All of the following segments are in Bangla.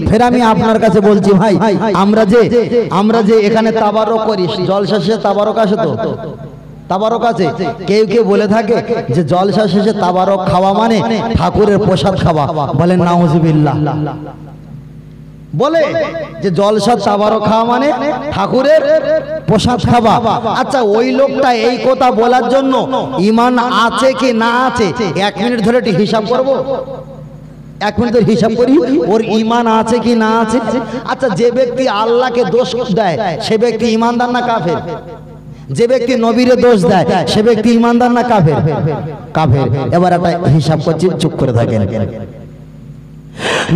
ফের আমি আপনার কাছে বলছি ভাই, আমরা যে এখানে তাবারক করি, জলসা শেষে তাবারক আসে তো, তাবারক আছে। কেউ কেউ বলে থাকে যে জলসা শেষে তাবারক খাওয়া মানে ঠাকুরের প্রসাদ খাওয়া, বলেন নাউজুবিল্লাহ। বলে যে জলসা তাবারক খাওয়া মানে ঠাকুরের প্রসাদ খাওয়া। আচ্ছা, ওই লোকটা এই কথা বলার জন্য ঈমান আছে কি না আছে 1 মিনিট ধরে একটু হিসাব করব। 1 মিনিট ধরে হিসাব করি ওর ঈমান আছে কি না আছে। আচ্ছা, যে ব্যক্তি আল্লাহকে দোষ দেয় সে ব্যক্তি ঈমানদার না কাফের? যে ব্যক্তি নবীরে দোষ দেয় সে ব্যক্তি ঈমানদার না কাফের? কাফের। এবার একটা হিসাব করছি, চুপ করে থাকেন।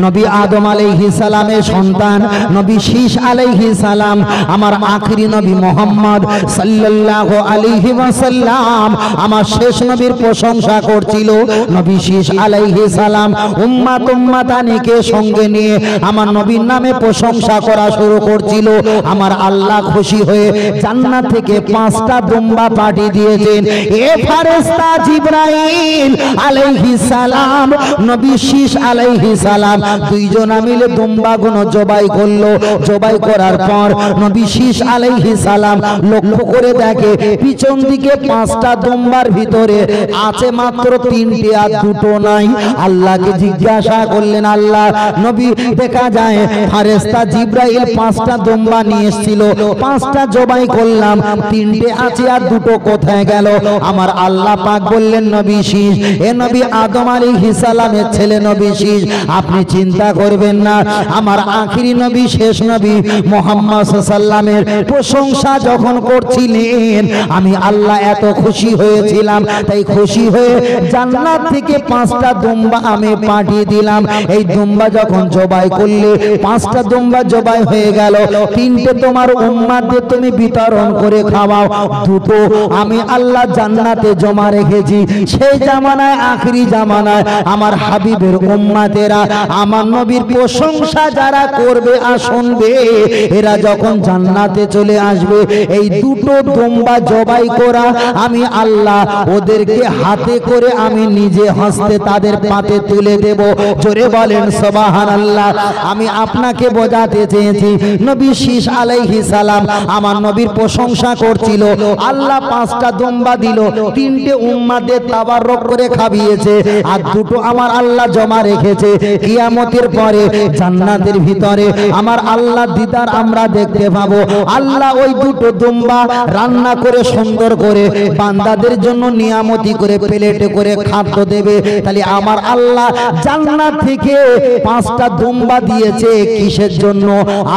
নবী আদম আলাইহিস সালামের সন্তান নবী শীষ আলাইহিস সালাম, আমার আখেরি নবী মুহাম্মদ সাল্লাল্লাহু আলাইহি ওয়াসাল্লাম, আমার শেষ নবীর প্রশংসা করছিল। নবী শীষ আলাইহিস সালাম উম্মাতানিকে সঙ্গে নিয়ে আমার নবীর নামে প্রশংসা করা শুরু করছিল। আমার আল্লাহ খুশি হয়ে জান্নাত থেকে 5টা দুম্বা পাঠিয়ে দিয়েছেন। এ ফেরেশতা জিবরাইল আলাইহিস সালাম, নবী শীষ আলাইহিস সালাম দুইজনা মিলে দুম্বাগুলো জবাই করলো। জবাই করার পর নবী শীষ আলাইহিস সালাম লক্ষ্য করে দেখে পিছন দিকে 5টা দুম্বার ভিতরে আছে মাত্র 3টে আর 2টো নাই। আল্লাহকে জিজ্ঞাসা করলেন, আল্লাহ, নবী দেখা যায় ফেরেশতা জিবরাইল 5টা দুম্বা নিয়ে এসেছিল, 5টা জবাই করলাম, 3টে আছে আর 2টো কোথায় গেল? আমার আল্লাহ পাক বললেন, নবী শীষ, এ নবী আদম আলাইহিস সালামের ছেলে নবী শীষ, আপনি চিন্তা করবেন না। আমার আখেরি নবী শেষ নবী মুহাম্মদ সাল্লামের প্রশংসা যখন করছিলেন আমি আল্লাহ এত খুশি হয়েছিলাম, তাই খুশি হয়ে জান্নাত থেকে 5টা দুম্বা আমি পাঠিয়ে দিলাম। এই দুম্বা যখন জবাই করলে 5টা দুম্বা জবাই হয়ে গেল, 3টে তোমার উম্মাতদের তুমি বিতরণ করে খাওয়াও, 2টো আমি আল্লাহ জান্নাতে জমা রেখেছি। সেই জামানায়, আখেরি জামানায় আমার হাবিবের উম্মাতেরা আমার নবীর প্রশংসা যারা করবে আর শুনবে, এরা যখন জান্নাতে চলে আসবে, এই 2টো দুম্বা জবাই করা আমি আল্লাহ ওদেরকে হাতে করে আমি নিজে হস্তে তাদের পাতে তুলে দেব। জোরে বলেন সুবহানাল্লাহ। আমি আপনাকে বোঝাতে চেয়েছি, নবী শীষ আলাইহিস সালাম আমার নবীর প্রশংসা করছিল। আল্লাহ 5টা দুম্বা দিল, 3টে উম্মাদের তাবারক করে খাবিয়েছে, আর 2টো আমার আল্লাহ জমা রেখেছে। কিয়ামতের পরে জান্নাতের ভিতরে আমার আল্লাহ দিদার আমরা দেখতে পাবো। আল্লাহ ওই 2টো দুম্বা রান্না করে সুন্দর করে বান্দাদের জন্য নিয়ামতি করে প্লেটে করে খাদ্য দেবে। তাহলে আমার আল্লাহ জান্নাত থেকে 5টা দুম্বা দিয়েছে কিসের জন্য?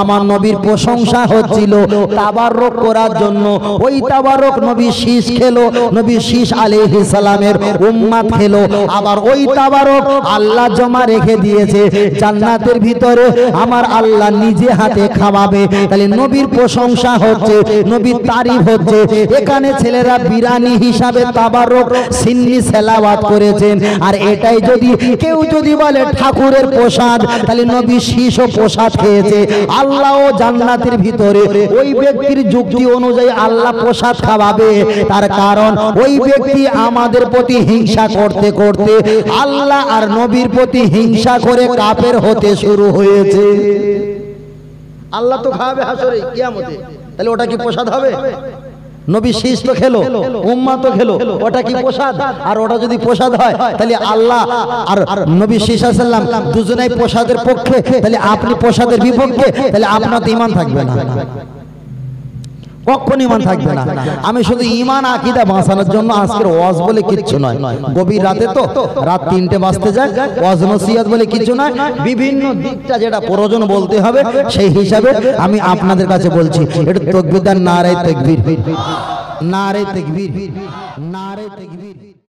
আমার নবীর প্রশংসা হচ্ছিল, তাবারক করার জন্য। ওই তাবারক নবী শীষ খেলো, নবী শীষ আলাইহিস সালামের উম্মাত খেলো। আবার ওই তাবারক আল্লাহ জমা রেখে দিয়েছে জান্নাতের ভিতরে, আমার আল্লাহ নিজে হাতে খাওয়াবে। তাহলে নবীর প্রশংসা হচ্ছে, নবীর তারিফ হচ্ছে। এখানে ছেলেরা বিরানি হিসাবে তাবারক সিন্নি সেলাওয়াত করেছেন। আর এটাই যদি কেউ যদি বলে ঠাকুরের প্রসাদ, তাহলে নবী শীষও প্রসাদ খেয়েছে। আল্লাহও জান্নাতের ভিতরে ওই ব্যক্তির যুক্তি অনুযায়ী আল্লাহ প্রসাদ খাওয়াবে। তার কারণ ওই ব্যক্তি আমাদের প্রতি হিংসা করতে করতে আল্লাহ আর নবীর প্রতি হিংসা করে কাফের হতে শুরু হয়েছে। আল্লাহ তো খাবে হাসরে কিয়ামতে, তাহলে ওটা কি প্রসাদ হবে? নবী শীষ তো খেলো, উম্মাহ তো খেলো, ওটা কি প্রসাদ? আর ওটা যদি প্রসাদ হয় তাহলে আল্লাহ আর নবী শীষ সাল্লাম দুজনেই প্রসাদের পক্ষে, তাহলে আপনি প্রসাদের বিপক্ষে, তাহলে আপনার তো ঈমান থাকবে না, কখনো ঈমান থাকবে না। আমি শুধু ঈমান আকীদা বাঁচানোর জন্য আজকের ওয়াজ বলে কিচ্ছু নয়, গভীর রাতে তো রাত 3টে বাজতে যায়, ওয়াজ নসিহত বলে কিছু নয়, বিভিন্ন দিকটা যেটা প্রয়োজন বলতে হবে সেই হিসাবে আমি আপনাদের কাছে বলছি। এটা তাকবীর, নারে তাকবীর, নারে তাকবীর, নারে তাকবীর।